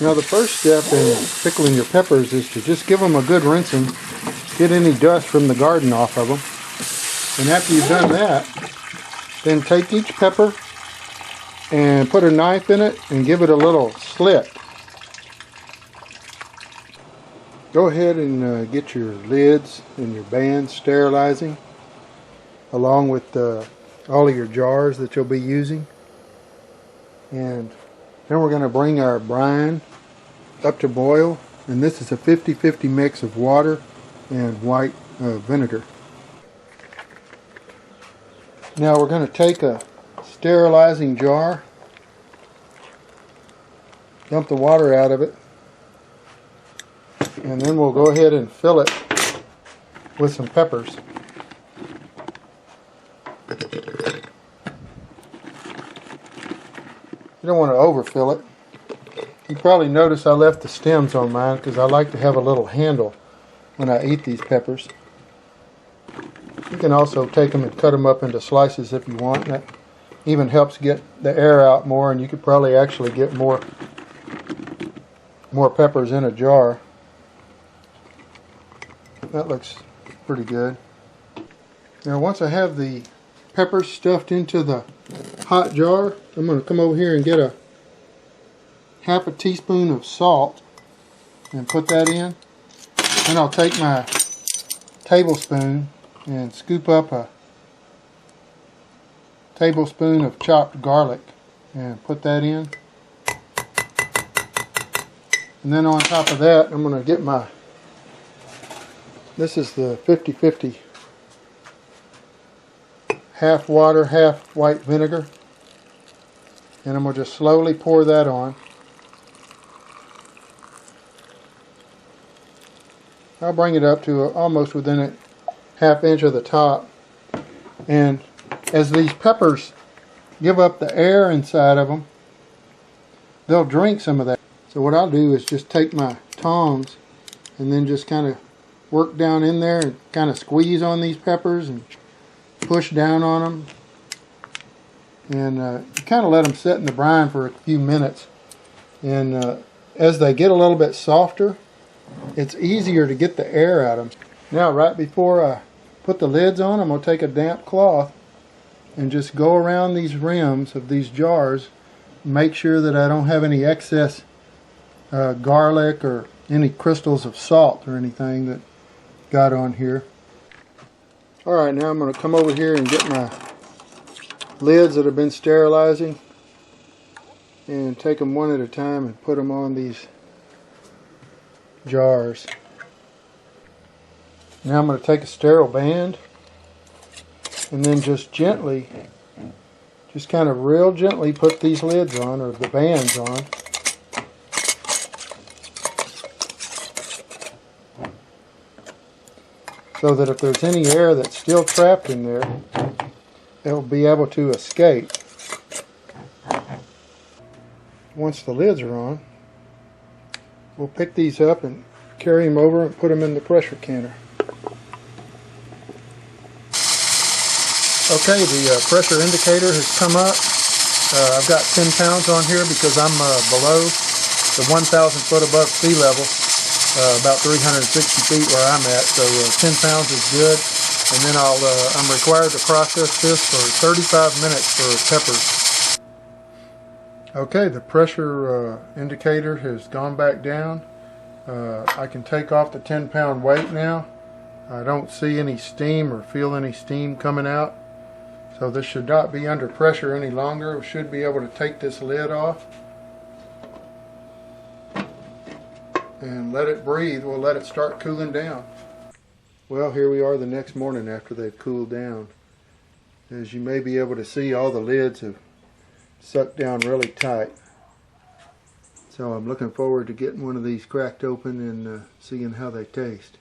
Now the first step in pickling your peppers is to just give them a good rinsing, get any dust from the garden off of them. And after you've done that, then take each pepper and put a knife in it and give it a little slit. Go ahead and get your lids and your bands sterilizing, along with all of your jars that you'll be using. And then we're going to bring our brine up to boil, and this is a 50-50 mix of water and white vinegar. Now we're going to take a sterilizing jar, dump the water out of it, and then we'll go ahead and fill it with some peppers. You don't want to overfill it. You probably notice I left the stems on mine because I like to have a little handle when I eat these peppers. You can also take them and cut them up into slices if you want. That even helps get the air out more, and you could probably actually get more peppers in a jar. That looks pretty good. Now once I have the peppers stuffed into the hot jar, I'm going to come over here and get a half a teaspoon of salt and put that in. Then I'll take my tablespoon and scoop up a tablespoon of chopped garlic and put that in. And then on top of that, I'm going to get my, this is the 50-50, half water, half white vinegar. And I'm going to just slowly pour that on. I'll bring it up to almost within a half inch of the top. And as these peppers give up the air inside of them, they'll drink some of that. So what I'll do is just take my tongs and then just kind of work down in there and kind of squeeze on these peppers and push down on them. And you kind of let them sit in the brine for a few minutes. And as they get a little bit softer, it's easier to get the air out of them. Now right before I put the lids on, I'm going to take a damp cloth and just go around these rims of these jars, make sure that I don't have any excess garlic or any crystals of salt or anything that got on here. Alright, now I'm going to come over here and get my lids that have been sterilizing and take them one at a time and put them on these jars. Now I'm going to take a sterile band and then just gently, just kind of real gently put these lids on, or the bands on. So that if there's any air that's still trapped in there, it'll be able to escape. Once the lids are on, we'll pick these up and carry them over and put them in the pressure canner. Okay, the pressure indicator has come up. I've got 10 pounds on here because I'm below the 1,000 foot above sea level, about 360 feet where I'm at, so 10 pounds is good. And then I'm required to process this for 35 minutes for peppers. Okay, the pressure indicator has gone back down. I can take off the 10-pound weight now. I don't see any steam or feel any steam coming out. So this should not be under pressure any longer. We should be able to take this lid off and let it breathe. We'll let it start cooling down. Well, here we are the next morning after they've cooled down. As you may be able to see, all the lids have sucked down really tight. So I'm looking forward to getting one of these cracked open and seeing how they taste.